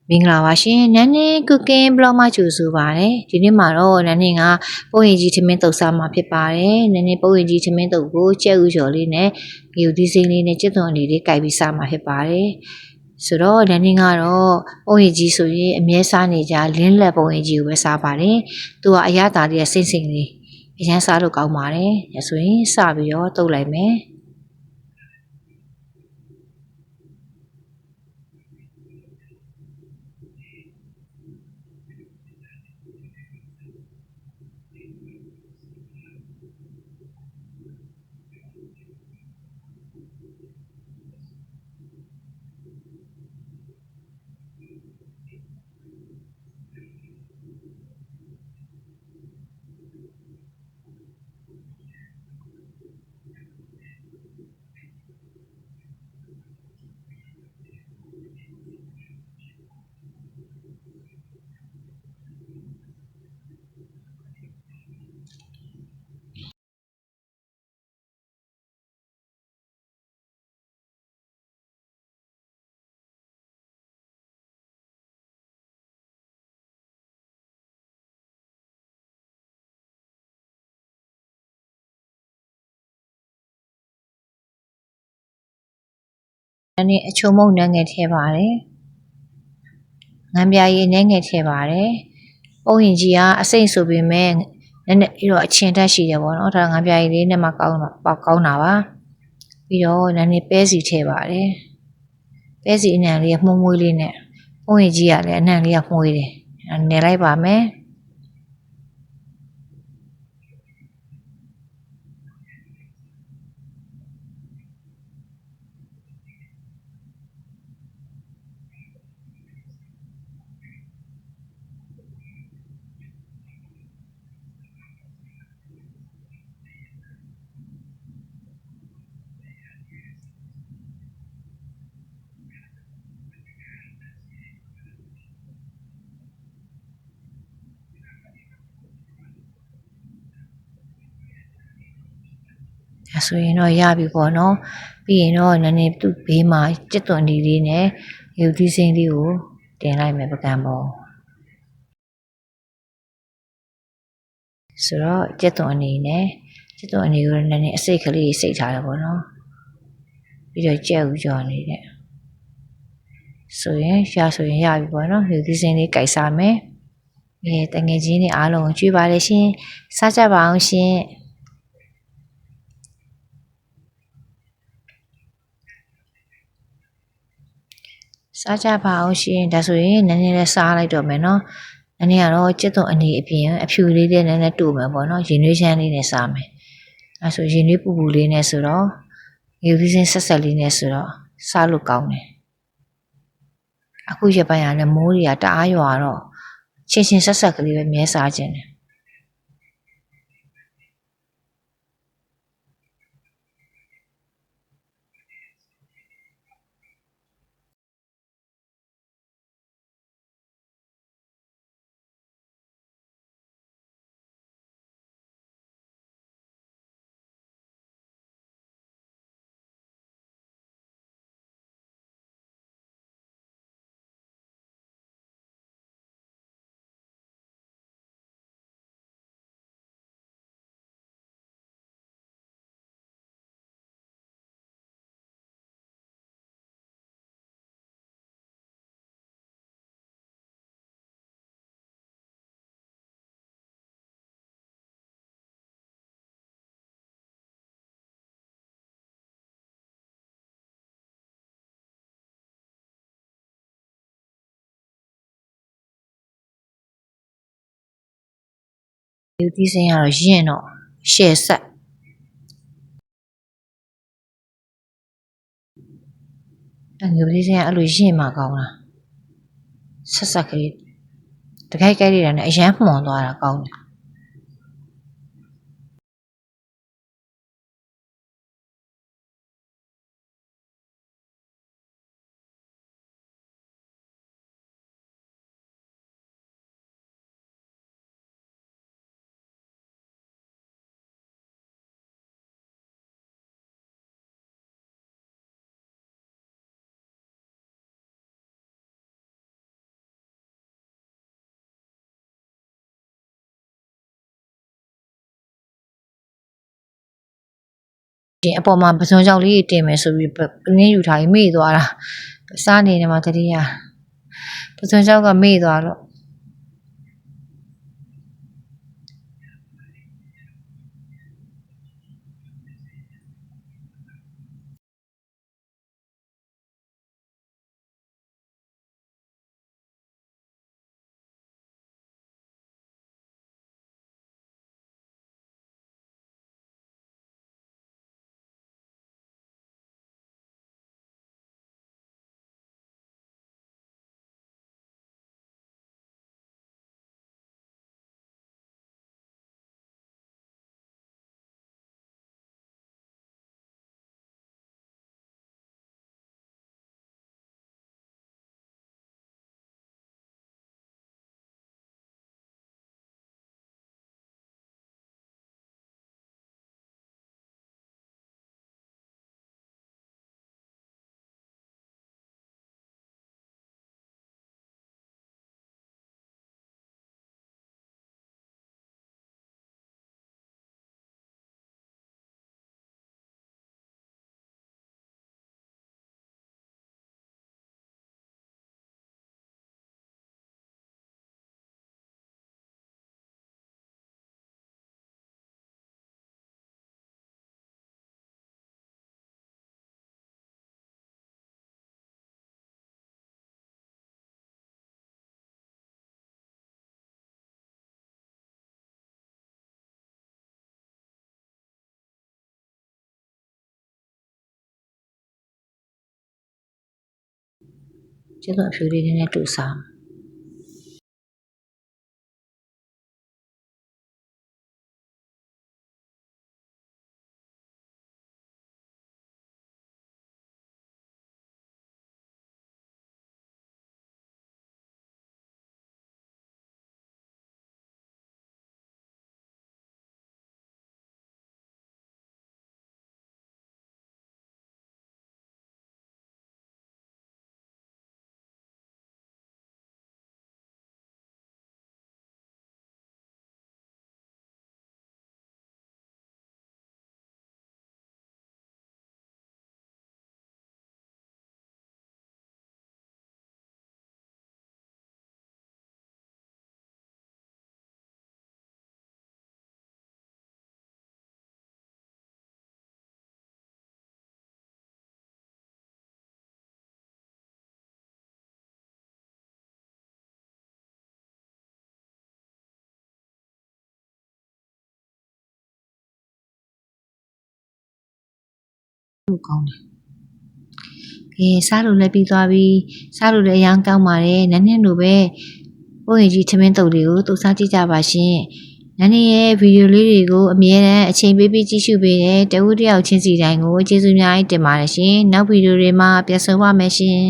မင်္ဂလာပါရှင်နန်းနေကုကင်းဘလော့မှာကြိုဆိုပါရစေဒီနေ့မှာတော့နန်းနေကပုံရင်ကြီးထမင်းတုပ်စားမှာဖြစ်ပါတယ်နန်းနေပုံရင်ကြီးထမင်းတုပ်ကိုကြက်ဥကျော်လေးနဲ့ဂီယိုဒီစိမ်းလေးနဲ့ကြက်သွန်လေးကြိုက်ပြီးစားမှာဖြစ်ပါတယ်ဆိုတော့နန်းနေကတော့ပုံရင်ကြီးဆိုရင်အမြဲစားနေကြလင်းလက်ပုံရင်ကြီးကိုပဲစားပါတယ်သူကအရသာလေးစိမ့်စိမ့်လေးအရန်စားလို့ကောင်းပါတယ်ဒါဆိုရင်စပြီးတော့တုပ်လိုက်မယ်နည်းအချုံမုံနှံငယ်ထည့်ပါတယ်ငန်းပြားကြီးနှဲငယ်ထည့်ပါတယ်ပုံရင်ကြီးကအစိမ့်ဆိုပေမဲ့နည်းနည်းပြီးတော့အချင်တက်ရှိတယ်ပေါ့နော်ဒါငန်းပြားကြီးလေးနဲ့မှကောင်းတာပါပြီးတော့နည်းနည်းပဲစီထည့်ပါတယ်ပဲစီအနံလေးမှုံးမွေးလေးနဲ့ပုံရင်ကြီးကလည်းအနံလေးကမှုေးတယ်နယ်လိုက်ပါမယ်ဒါဆိုရင်တော့ရပြီပေါ့နော်ပြီးရင်တော့နည်းနည်းသူ့ဘေးမှာကြက်သွန်လေးနဲ့ရုပ်သီးစိမ်းလေးကိုတင်လိုက်မယ်ပကံပေါ်ဆိုတော့ကြက်သွန်အနေနဲ့ကြက်သွန်အနေကိုနည်းနည်းအစိတ်ကလေးစိတ်ထားတယ်ပေါ့နော်ပြီးတော့ကြက်ဥကြော်နေတဲ့ဆိုရင်ဆိုရင်ရပြီပေါ့နော်ရုပ်သီးစိမ်းလေးကြိုက်စားမယ်တငယ်ချင်းတွေအားလုံးကိုကြွေးပါလေရှင်စားကြပါအောင်ရှင်စားကြပါအောင်ရှင်ဒါဆိုရင်နည်းနည်းလေးစားလိုက်တော့မယ်နော်နည်းနည်းကတော့ကြက်သွန်အနေအပြင်အဖြူလေးနဲ့နည်းနည်းတူမယ်ပေါ့နော်ရင်နွေးချမ်းလေးနဲ့စားမယ်အဲဆိုရင်နွေးပူပူလေးနဲ့ဆိုတော့ရုပ်သီးစင်းဆက်ဆက်လေးနဲ့ဆိုတော့စားလို့ကောင်းတယ်အခုရပိုင်းကလည်းမိုးတွေကတအားရွာတော့ချင်းဆက်ဆက်ကလေးပဲမြဲစားခြင်းတယ်ရုပ်သီးစင်းကတော့ရင့်တော့ရှယ်ဆက်ရုပ်သီးစင်းကအဲ့လိုရင့်မှကောင်းတာဆက်ဆက်ကလေးတခိုက်လေးတာနဲ့အရန်မှွန်သွားတာကောင်းတယ် အပေါ်မှာပစွန်ကြောက်လေးတင်မယ်ဆိုပြီးနင်းယူထားပြီးမေ့သွားတာစားနေတယ်မှာတတိယပစွန်ကြောက်ကမေ့သွားတော့ကျတော့အဖြူလေးနဲ့တူစားလို့ကောင်းတယ်စားလို့လည်းပြီးသွားပြီစားလို့လည်းအရန်ကောင်းပါတယ်နန်းနန်းလိုပဲပိုးရင်ကြီးထမင်းတုပ်လေးကိုတုပ်စားကြည့်ကြပါရှင်နန်းနန်းရဲ့ဗီဒီယိုလေးတွေကိုအမြဲတမ်းအချိန်ပေးပြီးကြည့်ရှုပေးတဲ့တဦးတယောက်ချင်းစီတိုင်းကိုကျေးဇူးများတင်ပါတယ်ရှင်နောက်ဗီဒီယိုတွေမှာပြန်ဆုံပါမယ်ရှင်